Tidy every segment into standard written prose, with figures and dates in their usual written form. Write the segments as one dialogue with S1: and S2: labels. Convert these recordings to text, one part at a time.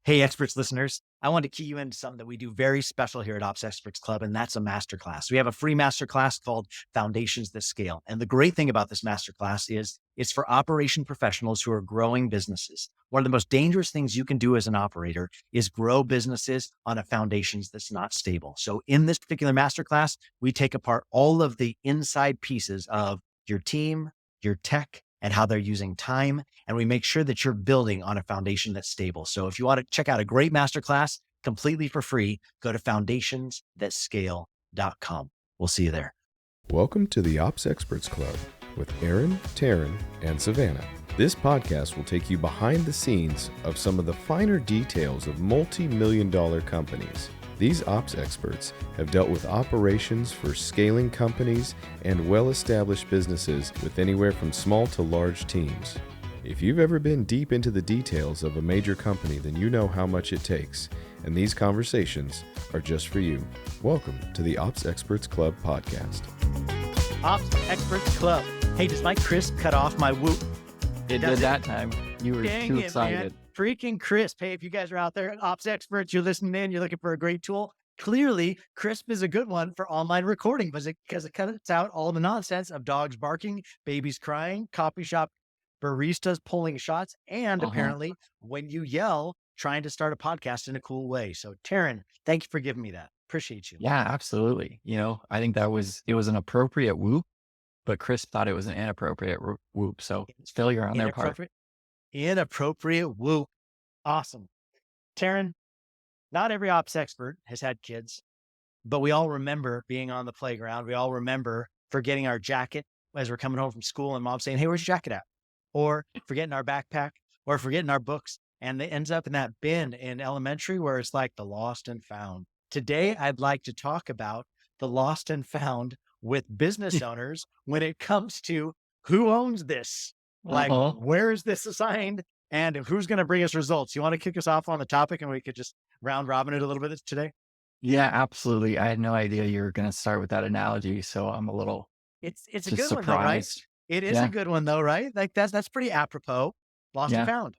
S1: Hey, experts listeners, I want to key you into something that we do very special here at Ops Experts Club, and that's a masterclass. We have a free masterclass called Foundations That Scale. And the great thing about this masterclass is it's for operation professionals who are growing businesses. One of the most dangerous things you can do as an operator is grow businesses on a foundations that's not stable. So in this particular masterclass, we take apart all of the inside pieces of your team, your tech, and how they're using time. And we make sure that you're building on a foundation that's stable. So if you want to check out a great masterclass completely for free, go to foundationsthatscale.com. We'll see you there.
S2: Welcome to the Ops Experts Club with Aaron, Terryn, and Savannah. This podcast will take you behind the scenes of some of the finer details of multi-million-dollar companies. These ops experts have dealt with operations for scaling companies and well-established businesses with anywhere from small to large teams. If you've ever been deep into the details of a major company, then you know how much it takes, and these conversations are just for you. Welcome to the Ops Experts Club podcast.
S1: Ops Experts Club. Hey, does my crisp cut off my whoop?
S3: It did that time. You were too excited.
S1: Man. Freaking crisp. Hey, if you guys are out there, ops experts, you're listening in, you're looking for a great tool. Clearly, crisp is a good one for online recording because it cuts out all the nonsense of dogs barking, babies crying, coffee shop baristas pulling shots, and apparently when you yell, trying to start a podcast in a cool way. So Terryn, thank you for giving me that. Appreciate you.
S3: Yeah, absolutely. I think it was an appropriate whoop, but Chris thought it was an inappropriate whoop. So it's failure on their part.
S1: Inappropriate whoop. Awesome. Terryn, not every ops expert has had kids, but we all remember being on the playground. We all remember forgetting our jacket as we're coming home from school and mom saying, hey, where's your jacket at? Or forgetting our backpack or forgetting our books. And it ends up in that bin in elementary where it's like the lost and found. Today, I'd like to talk about the lost and found with business owners when it comes to who owns this. Like, where is this assigned and who's going to bring us results? You want to kick us off on the topic and we could just round robin it a little bit today?
S3: Yeah, absolutely. I had no idea you were going to start with that analogy. So I'm a little
S1: It's a good one though, right? It is a good one though, right? Like that's pretty apropos. Lost and found.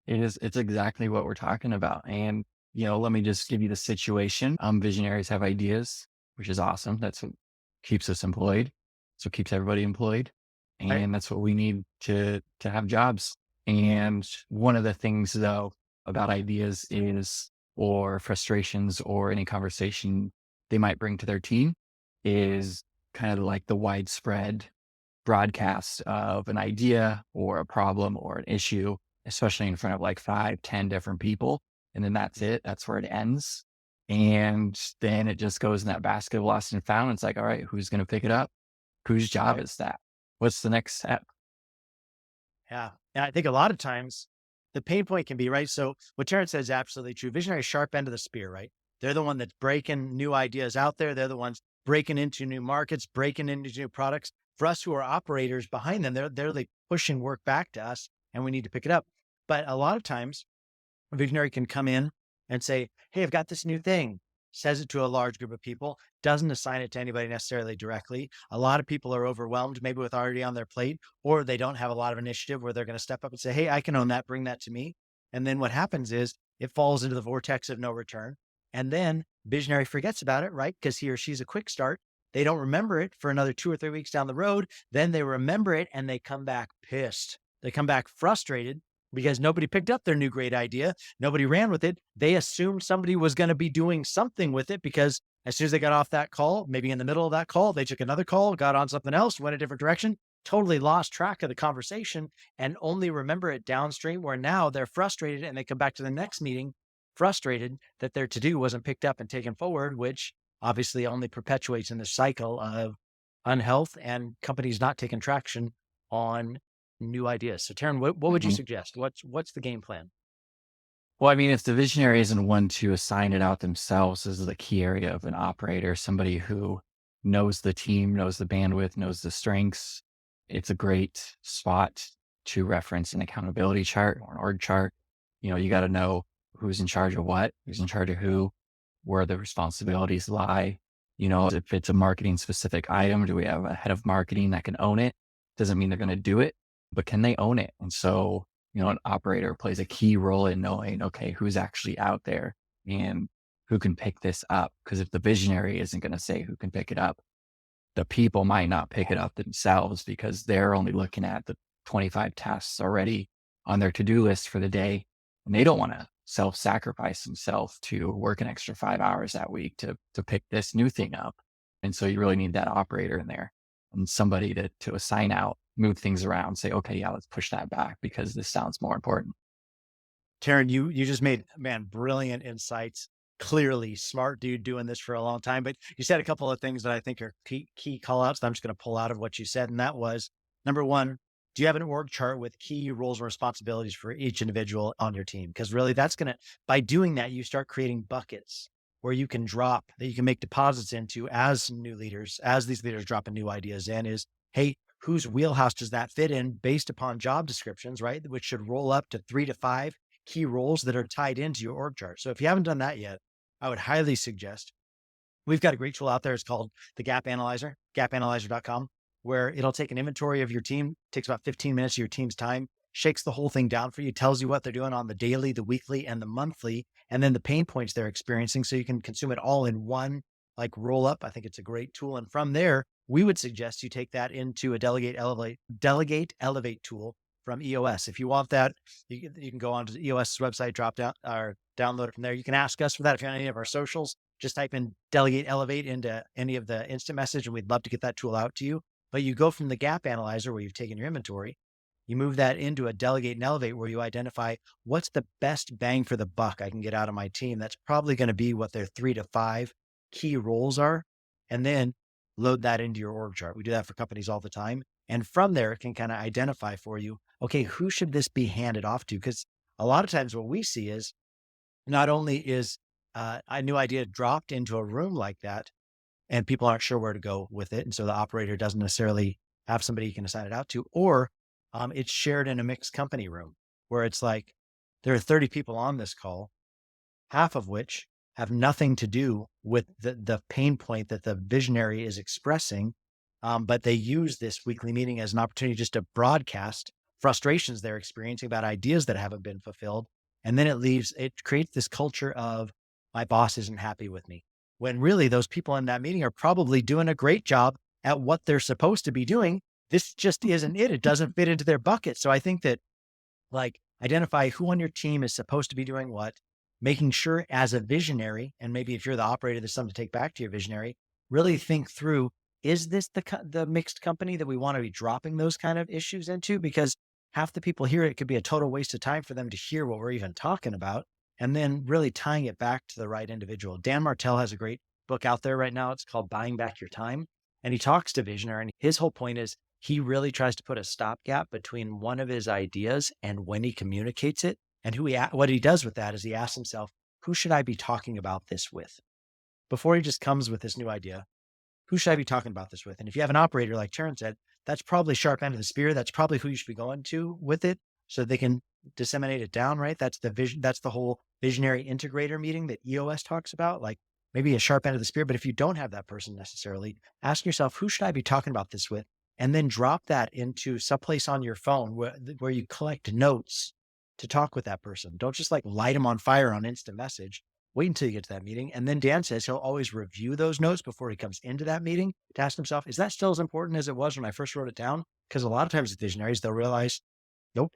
S3: It is. It's exactly what we're talking about. And, let me just give you the situation. Visionaries have ideas, which is awesome. That's what keeps us employed. So it keeps everybody employed. And that's what we need to have jobs. And one of the things though about ideas or frustrations or any conversation they might bring to their team is kind of like the widespread broadcast of an idea or a problem or an issue, especially in front of like 5, 10 different people. And then that's it. That's where it ends. And then it just goes in that basket of lost and found. It's like, all right, who's going to pick it up? Whose job is that? What's the next step?
S1: Yeah. And I think a lot of times the pain point can be, right? So what Terryn says is absolutely true. Visionary sharp end of the spear, right? They're the one that's breaking new ideas out there. They're the ones breaking into new markets, breaking into new products. For us who are operators behind them, they're like pushing work back to us and we need to pick it up. But a lot of times a visionary can come in and say, hey, I've got this new thing. Says it to a large group of people, doesn't assign it to anybody necessarily directly. A lot of people are overwhelmed, maybe with already on their plate, or they don't have a lot of initiative where they're going to step up and say, hey, I can own that, bring that to me. And then what happens is it falls into the vortex of no return. And then visionary forgets about it, right? Because he or she's a quick start. They don't remember it for another 2 or 3 weeks down the road. Then they remember it and they come back pissed. They come back frustrated because nobody picked up their new great idea. Nobody ran with it. They assumed somebody was going to be doing something with it because as soon as they got off that call, maybe in the middle of that call, they took another call, got on something else, went a different direction, totally lost track of the conversation and only remember it downstream where now they're frustrated and they come back to the next meeting frustrated that their to-do wasn't picked up and taken forward, which obviously only perpetuates in the cycle of unhealth and companies not taking traction on new ideas. So Terryn, what would you suggest? What's the game plan?
S3: Well, I mean, if the visionary isn't one to assign it out themselves, this is the key area of an operator, somebody who knows the team, knows the bandwidth, knows the strengths. It's a great spot to reference an accountability chart or an org chart. You got to know who's in charge of what, who's in charge of who, where the responsibilities lie. If it's a marketing specific item, do we have a head of marketing that can own it? Doesn't mean they're going to do it, but can they own it? And so an operator plays a key role in knowing, okay, who's actually out there and who can pick this up. Because if the visionary isn't going to say who can pick it up, the people might not pick it up themselves because they're only looking at the 25 tasks already on their to-do list for the day. And they don't want to self-sacrifice themselves to work an extra 5 hours that week to pick this new thing up. And so you really need that operator in there and somebody to assign out, move things around, say, okay, yeah, let's push that back because this sounds more important.
S1: Terryn, you just made, man, brilliant insights. Clearly smart dude doing this for a long time, but you said a couple of things that I think are key call outs that I'm just going to pull out of what you said. And that was number one, do you have an org chart with key roles and responsibilities for each individual on your team? Because really by doing that, you start creating buckets where you can drop, that you can make deposits into as new leaders, as these leaders dropping new ideas in is, hey, whose wheelhouse does that fit in based upon job descriptions, right? Which should roll up to 3 to 5 key roles that are tied into your org chart. So if you haven't done that yet, I would highly suggest, we've got a great tool out there. It's called the Gap Analyzer, gapanalyzer.com, where it'll take an inventory of your team, takes about 15 minutes of your team's time, shakes the whole thing down for you, tells you what they're doing on the daily, the weekly, and the monthly, and then the pain points they're experiencing. So you can consume it all in one roll up. I think it's a great tool. And from there, we would suggest you take that into a Delegate Elevate tool from EOS. If you want that, you can go onto the EOS website, drop down or download it from there. You can ask us for that if you're on any of our socials. Just type in Delegate Elevate into any of the instant message, and we'd love to get that tool out to you. But you go from the Gap Analyzer, where you've taken your inventory, you move that into a Delegate and Elevate, where you identify what's the best bang for the buck I can get out of my team. That's probably going to be what their 3 to 5 key roles are. And then load that into your org chart. We do that for companies all the time. And from there, it can kind of identify for you, okay, who should this be handed off to? Because a lot of times what we see is not only is a new idea dropped into a room like that, and people aren't sure where to go with it. And so the operator doesn't necessarily have somebody you can assign it out to, or it's shared in a mixed company room where it's like, there are 30 people on this call, half of which have nothing to do with the pain point that the visionary is expressing. But they use this weekly meeting as an opportunity just to broadcast frustrations they're experiencing about ideas that haven't been fulfilled. And then it creates this culture of, my boss isn't happy with me. When really those people in that meeting are probably doing a great job at what they're supposed to be doing. This just isn't it. It doesn't fit into their bucket. So I think that identify who on your team is supposed to be doing what, making sure as a visionary, and maybe if you're the operator, there's something to take back to your visionary, really think through, is this the mixed company that we want to be dropping those kind of issues into? Because half the people here, it could be a total waste of time for them to hear what we're even talking about. And then really tying it back to the right individual. Dan Martell has a great book out there right now. It's called Buying Back Your Time. And he talks to visionary, and his whole point is he really tries to put a stopgap between one of his ideas and when he communicates it. And what he does with that is he asks himself, who should I be talking about this with? Before he just comes with this new idea, who should I be talking about this with? And if you have an operator, like Terryn said, that's probably sharp end of the spear. That's probably who you should be going to with it so they can disseminate it down, right? That's the vision. That's the whole visionary integrator meeting that EOS talks about, maybe a sharp end of the spear. But if you don't have that person necessarily, ask yourself, who should I be talking about this with? And then drop that into someplace on your phone where you collect notes to talk with that person. Don't just light them on fire on instant message. Wait until you get to that meeting. And then Dan says he'll always review those notes before he comes into that meeting to ask himself, is that still as important as it was when I first wrote it down? Because a lot of times with visionaries, they'll realize, nope,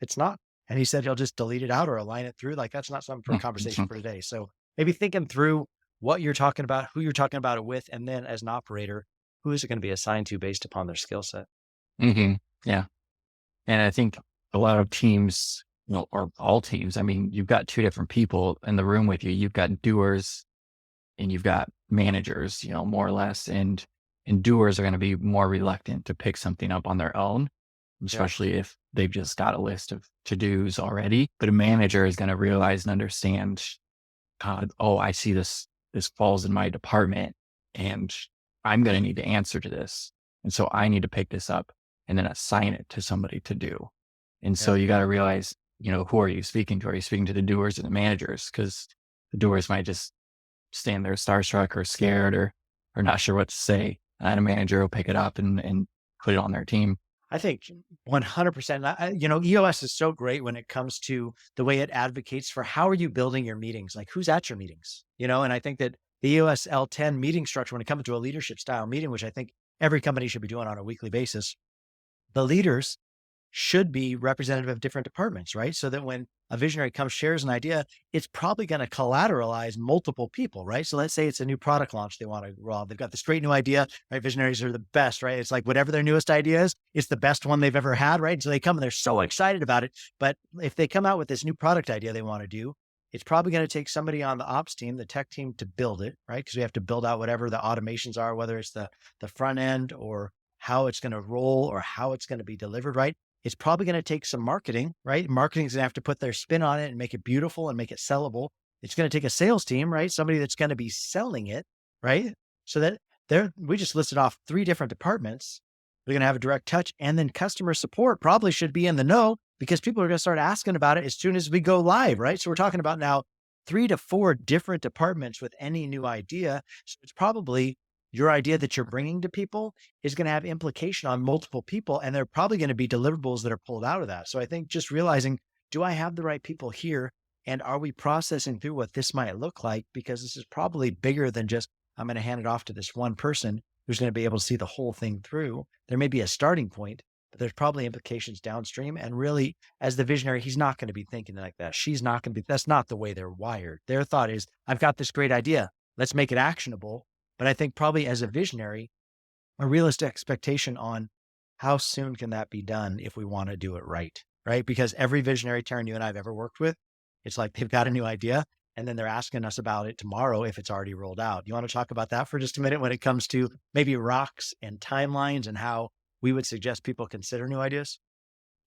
S1: it's not. And he said he'll just delete it out or align it through. That's not something for a conversation for today. So maybe thinking through what you're talking about, who you're talking about it with, and then as an operator, who is it going to be assigned to based upon their skill set?
S3: Mm-hmm. Yeah. And I think a lot of teams, or all teams, you've got two different people in the room with you. You've got doers and you've got managers, more or less. And doers are going to be more reluctant to pick something up on their own, especially if they've just got a list of to-dos already. But a manager is going to realize and understand, I see this falls in my department and I'm going to need to answer to this. And so I need to pick this up and then assign it to somebody to do. And so you got to realize, who are you speaking to? Are you speaking to the doers and the managers? Because the doers might just stand there starstruck or scared or not sure what to say. And a manager will pick it up and put it on their team.
S1: I think 100%. EOS is so great when it comes to the way it advocates for how are you building your meetings? Like who's at your meetings, and I think that the EOS L10 meeting structure, when it comes to a leadership style meeting, which I think every company should be doing on a weekly basis, the leaders should be representative of different departments, right? So that when a visionary comes, shares an idea, it's probably going to collateralize multiple people, right? So let's say it's a new product launch they want to roll out. They've got this great new idea, right? Visionaries are the best, right? It's like whatever their newest idea is, it's the best one they've ever had, right? So they come and they're so excited about it. But if they come out with this new product idea they want to do, it's probably going to take somebody on the ops team, the tech team, to build it, right? Because we have to build out whatever the automations are, whether it's the front end or how it's going to roll or how it's going to be delivered, right? It's probably going to take some marketing, right? Marketing's going to have to put their spin on it and make it beautiful and make it sellable. It's going to take a sales team, right? Somebody that's going to be selling it, right? So that we just listed off 3 different departments. They're going to have a direct touch, and then customer support probably should be in the know because people are going to start asking about it as soon as we go live, right? So we're talking about now 3 to 4 different departments with any new idea. So it's probably your idea that you're bringing to people is going to have implication on multiple people, and there are probably going to be deliverables that are pulled out of that. So I think just realizing, do I have the right people here? And are we processing through what this might look like? Because this is probably bigger than just, I'm going to hand it off to this one person who's going to be able to see the whole thing through. There may be a starting point, but there's probably implications downstream. And really, as the visionary, he's not going to be thinking like that. She's not going to be, that's not the way they're wired. Their thought is, I've got this great idea. Let's make it actionable. But I think probably as a visionary, a realistic expectation on how soon can that be done if we want to do it right? Because every visionary, Terryn, you and I have ever worked with, it's like they've got a new idea and then they're asking us about it tomorrow if it's already rolled out. You want to talk about that for just a minute when it comes to maybe rocks and timelines and how we would suggest people consider new ideas?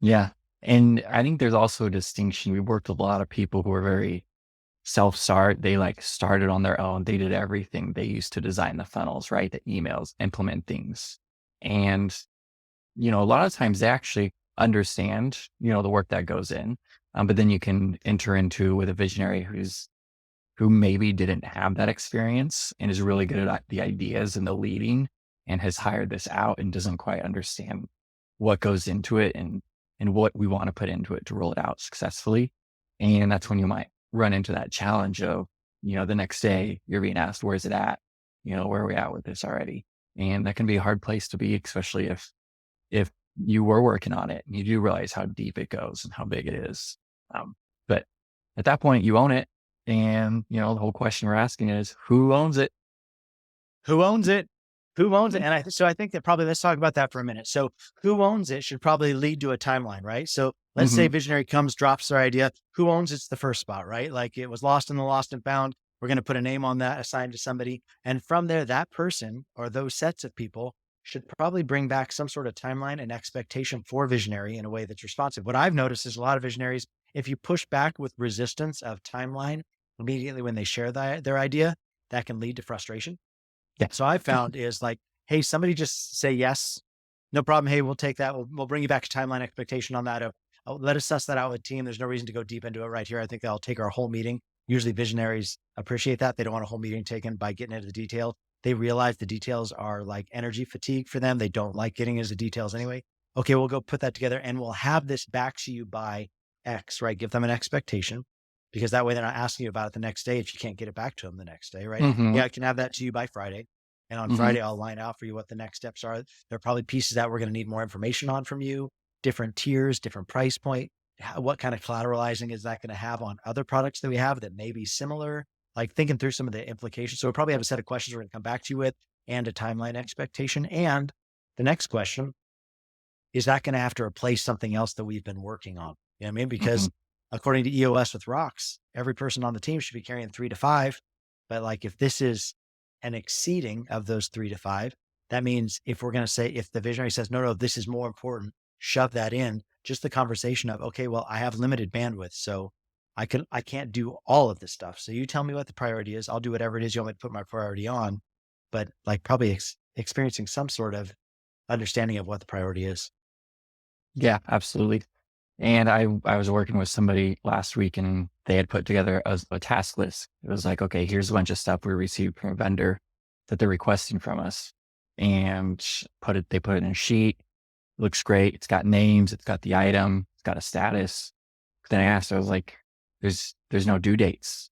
S3: Yeah. And I think there's also a distinction. We worked with a lot of people who are very self-start. They started on their own. They did everything. They used to design the funnels, right? The emails, implement things. And, a lot of times they actually understand, the work that goes in. But then you can enter into with a visionary who maybe didn't have that experience and is really good at the ideas and the leading and has hired this out and doesn't quite understand what goes into it and what we want to put into it to roll it out successfully. And that's when you might run into that challenge of, the next day you're being asked, where's it at? Where are we at with this already? And that can be a hard place to be, especially if you were working on it and you do realize how deep it goes and how big it is. But at that point you own it. And, the whole question we're asking is, who owns it?
S1: Who owns it? Who owns it? And I think that probably, let's talk about that for a minute. So who owns it should probably lead to a timeline, right? So let's say visionary comes, drops their idea. Who owns it's the first spot, right? Like it was lost in the lost and found. We're going to put a name on that, assigned to somebody. And from there, that person or those sets of people should probably bring back some sort of timeline and expectation for visionary in a way that's responsive. What I've noticed is a lot of visionaries, if you push back with resistance of timeline immediately when they share their idea, that can lead to frustration.
S3: Yeah.
S1: So I found is like, hey, somebody just say yes, no problem. Hey, we'll take that. We'll bring you back to timeline expectation on that. Let us suss that out with team. There's no reason to go deep into it right here. I think that'll take our whole meeting. Usually visionaries appreciate that. They don't want a whole meeting taken by getting into the detail. They realize the details are like energy fatigue for them. They don't like getting into the details anyway. Okay, we'll go put that together and we'll have this back to you by X, right? Give them an expectation. Because that way they're not asking you about it the next day if you can't get it back to them the next day, right? Yeah, I can have that to you by Friday. And on Friday, I'll line out for you what the next steps are. There are probably pieces that we're going to need more information on from you, different tiers, different price point. What kind of collateralizing is that going to have on other products that we have that may be similar? Like thinking through some of the implications. So we'll probably have a set of questions we're going to come back to you with and a timeline expectation. And the next question, is that going to have to replace something else that we've been working on? You know what I mean? Because according to EOS with rocks, every person on the team should be carrying 3 to 5. But like if this is an exceeding of those 3 to 5, that means if we're going to say, if the visionary says, no, this is more important, shove that in, just the conversation of, okay, well, I have limited bandwidth. So I can't do all of this stuff. So you tell me what the priority is. I'll do whatever it is you want me to put my priority on, but like probably experiencing some sort of understanding of what the priority is.
S3: Yeah, absolutely. And I was working with somebody last week and they had put together a task list. It was like, okay, here's a bunch of stuff we received from a vendor that they're requesting from us, and they put it in a sheet. It looks great. It's got names. It's got the item. It's got a status. But then I asked, I was like, there's no due dates.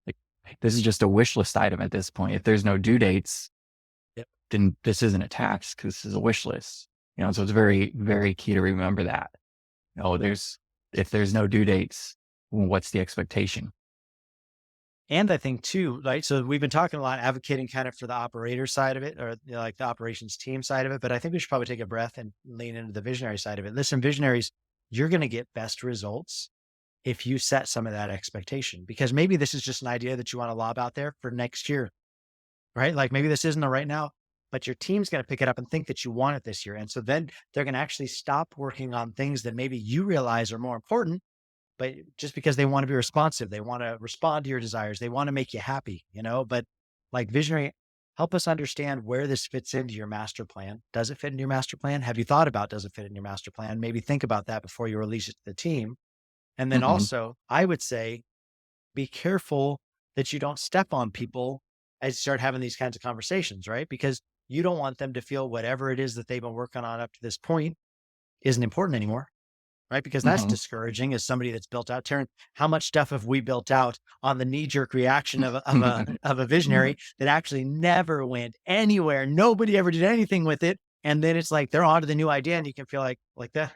S3: Like, this is just a wish list item at this point. If there's no due dates,
S1: Yep.
S3: then this isn't a task because this is a wish list. So it's very, very key to remember that. If there's no due dates, what's the expectation?
S1: And I think too, right? So we've been talking a lot, advocating kind of for the operator side of it, or like the operations team side of it. But I think we should probably take a breath and lean into the visionary side of it. Listen, visionaries, you're going to get best results if you set some of that expectation, because maybe this is just an idea that you want to lob out there for next year, right? Like maybe this isn't the right now, but your team's going to pick it up and think that you want it this year. And so then they're going to actually stop working on things that maybe you realize are more important, but just because they want to be responsive, they want to respond to your desires, they want to make you happy, but like visionary, help us understand where this fits into your master plan. Does it fit in your master plan? Have you thought about, does it fit in your master plan? Maybe think about that before you release it to the team. And then also I would say, be careful that you don't step on people as you start having these kinds of conversations, right? Because you don't want them to feel whatever it is that they've been working on up to this point isn't important anymore. Right? Because that's discouraging as somebody that's built out. Terryn, how much stuff have we built out on the knee-jerk reaction of a visionary that actually never went anywhere? Nobody ever did anything with it. And then it's like, they're on to the new idea and you can feel like that.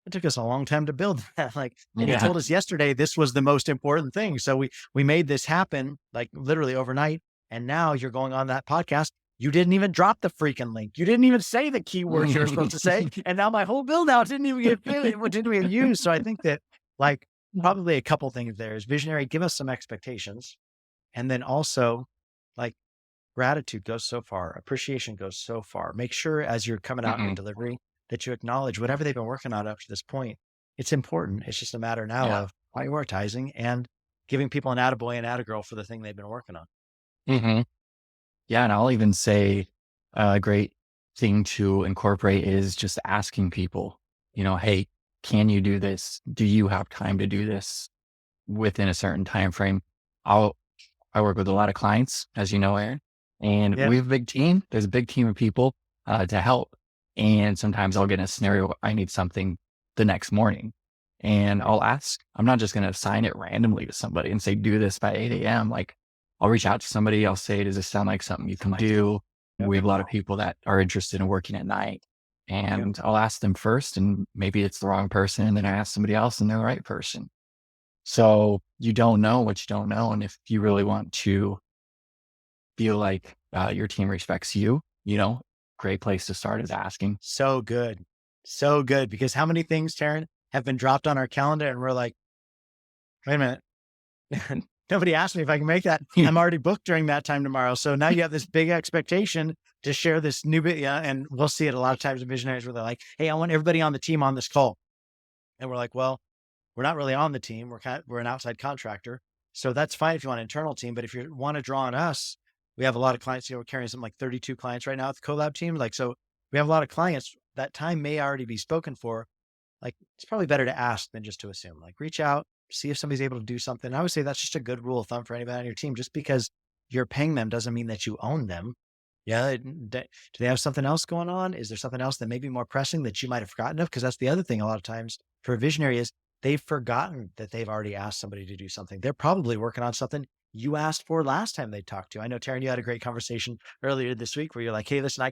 S1: It took us a long time to build that. Like you told us yesterday, this was the most important thing. So we made this happen like literally overnight. And now you're going on that podcast. You didn't even drop the freaking link. You didn't even say the keywords you're supposed to say. And now my whole build out didn't even get used. So I think that like probably a couple things there is visionary, give us some expectations. And then also like gratitude goes so far. Appreciation goes so far. Make sure as you're coming out in your delivery that you acknowledge whatever they've been working on up to this point. It's important. It's just a matter now of prioritizing and giving people an attaboy and attagirl for the thing they've been working on.
S3: Yeah. And I'll even say a great thing to incorporate is just asking people, hey, can you do this? Do you have time to do this within a certain time frame? I work with a lot of clients, as you know, Aaron, and we have a big team. There's a big team of people to help. And sometimes I'll get in a scenario, I need something the next morning. And I'll ask, I'm not just going to assign it randomly to somebody and say, do this by 8 a.m. Like, I'll reach out to somebody. I'll say, does this sound like something you can do? We have a lot of people that are interested in working at night, and I'll ask them first, and maybe it's the wrong person. And then I ask somebody else and they're the right person. So you don't know what you don't know. And if you really want to feel like your team respects you, great place to start is asking.
S1: So good. So good. Because how many things, Terryn, have been dropped on our calendar and we're like, wait a minute. Nobody asked me if I can make that. I'm already booked during that time tomorrow. So now you have this big expectation to share this new bit. Yeah. And we'll see it a lot of times in visionaries where they're like, hey, I want everybody on the team on this call. And we're like, well, we're not really on the team. We're an outside contractor. So that's fine if you want an internal team. But if you want to draw on us, we have a lot of clients. We're carrying something like 32 clients right now at the Collab team. Like, so we have a lot of clients. That time may already be spoken for. Like, it's probably better to ask than just to assume. Like, reach out, see if somebody's able to do something. I would say that's just a good rule of thumb for anybody on your team. Just because you're paying them doesn't mean that you own them. Yeah. Do they have something else going on? Is there something else that may be more pressing that you might have forgotten of? Because that's the other thing a lot of times for a visionary is they've forgotten that they've already asked somebody to do something. They're probably working on something you asked for last time they talked to you. I know, Terryn, you had a great conversation earlier this week where you're like, hey, listen, I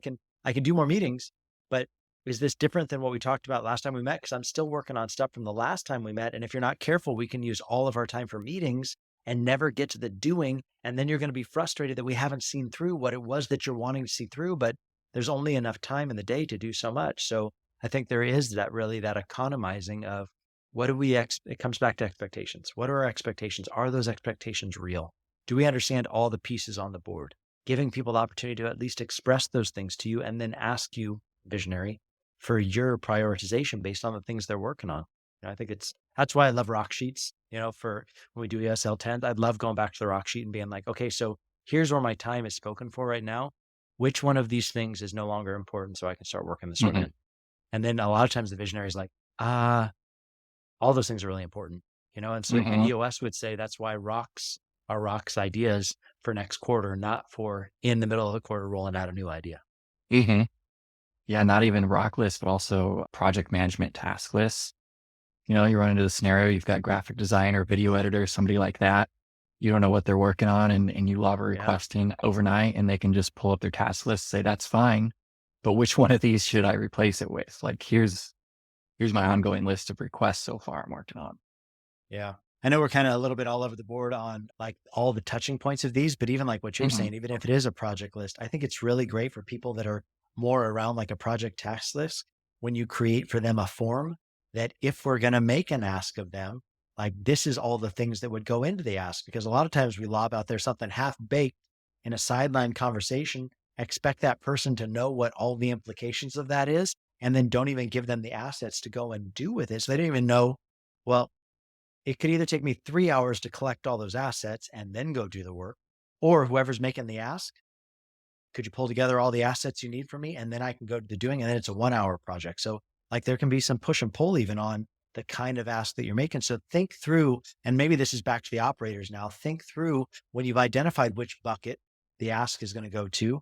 S1: can do more meetings, but is this different than what we talked about last time we met? Because I'm still working on stuff from the last time we met. And if you're not careful, we can use all of our time for meetings and never get to the doing. And then you're going to be frustrated that we haven't seen through what it was that you're wanting to see through, but there's only enough time in the day to do so much. So I think there is that economizing of what do we, it comes back to expectations. What are our expectations? Are those expectations real? Do we understand all the pieces on the board? Giving people the opportunity to at least express those things to you and then ask you, visionary, for your prioritization based on the things they're working on. I think that's why I love rock sheets, for when we do ESL 10, I'd love going back to the rock sheet and being like, okay, so here's where my time is spoken for right now. Which one of these things is no longer important so I can start working this one in? And then a lot of times the visionary is like, all those things are really important, and so EOS would say that's why rocks are rocks ideas for next quarter, not for in the middle of the quarter rolling out a new idea.
S3: Yeah, not even rock lists, but also project management task lists. You know, you run into the scenario, you've got graphic designer, video editor, somebody like that. You don't know what they're working on, and you lob a
S1: Yeah.
S3: request in overnight, and they can just pull up their task list, say, that's fine. But which one of these should I replace it with? Like, here's my ongoing list of requests so far I'm working on.
S1: Yeah. I know we're kind of a little bit all over the board on like all the touching points of these, but even like what you're
S3: Mhm.
S1: saying, even if it is a project list, I think it's really great for people that are more around like a project task list when you create for them a form that if we're going to make an ask of them, like this is all the things that would go into the ask. Because a lot of times we lob out there something half baked in a sideline conversation, expect that person to know what all the implications of that is, and then don't even give them the assets to go and do with it. So they don't even know, well, it could either take me 3 hours to collect all those assets and then go do the work, or whoever's making the ask, could you pull together all the assets you need from me? And then I can go to the doing, and then it's a 1 hour project. So like there can be some push and pull even on the kind of ask that you're making. So think through, and maybe this is back to the operators now, think through when you've identified which bucket the ask is going to go to.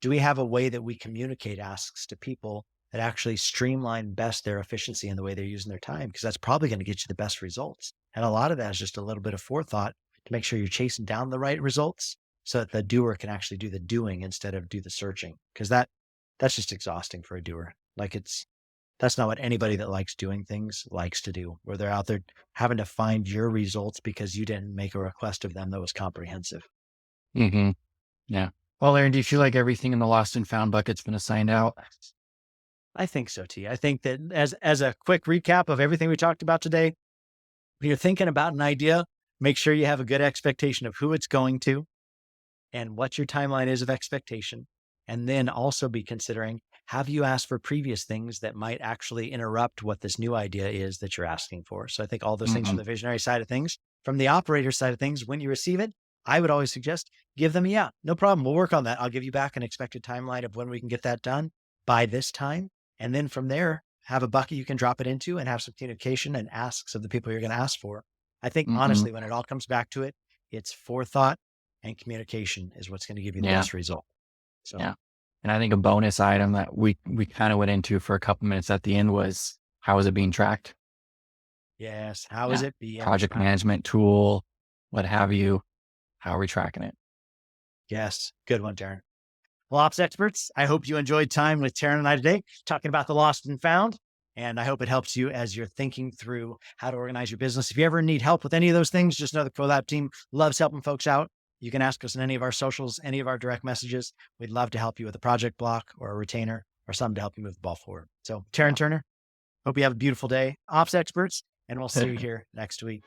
S1: Do we have a way that we communicate asks to people that actually streamline best their efficiency in the way they're using their time? Because that's probably going to get you the best results. And a lot of that is just a little bit of forethought to make sure you're chasing down the right results so that the doer can actually do the doing instead of do the searching. Because that's just exhausting for a doer. Like that's not what anybody that likes doing things likes to do, where they're out there having to find your results because you didn't make a request of them that was comprehensive.
S3: Mm-hmm. Yeah. Well, Aaron, do you feel like everything in the lost and found bucket's been assigned out?
S1: I think so, T. I think that as a quick recap of everything we talked about today, when you're thinking about an idea, make sure you have a good expectation of who it's going to and what your timeline is of expectation. And then also be considering, have you asked for previous things that might actually interrupt what this new idea is that you're asking for? So I think all those things from
S3: Mm-hmm.
S1: the visionary side of things. From the operator side of things, when you receive it, I would always suggest give them, yeah, no problem. We'll work on that. I'll give you back an expected timeline of when we can get that done by this time. And then from there, have a bucket you can drop it into and have some communication and asks of the people you're going to ask for. I think
S3: Mm-hmm.
S1: honestly, when it all comes back to it, it's forethought and communication is what's going to give you the
S3: Yeah.
S1: best result. So
S3: Yeah. And I think a bonus item that we kind of went into for a couple minutes at the end was, how is it being tracked?
S1: yes, how is
S3: Yeah.
S1: it being
S3: Project
S1: tracked?
S3: management tool, what have you. How are we tracking it?
S1: Yes, good one, Darren. Well, ops experts, I hope you enjoyed time with Terryn and I today, talking about the lost and found. And I hope it helps you as you're thinking through how to organize your business. If you ever need help with any of those things, just know the Collab team loves helping folks out. You can ask us in any of our socials, any of our direct messages. We'd love to help you with a project block or a retainer or something to help you move the ball forward. So, Terryn Turner, hope you have a beautiful day, ops experts, and we'll see you here next week.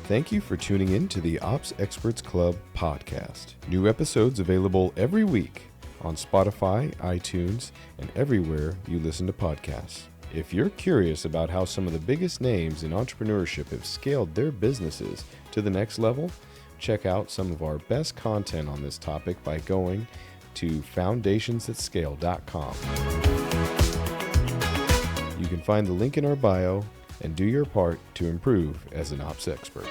S2: Thank you for tuning in to the Ops Experts Club podcast. New episodes available every week on Spotify, iTunes, and everywhere you listen to podcasts. If you're curious about how some of the biggest names in entrepreneurship have scaled their businesses to the next level, check out some of our best content on this topic by going to foundationsthatscale.com. You can find the link in our bio and do your part to improve as an ops expert.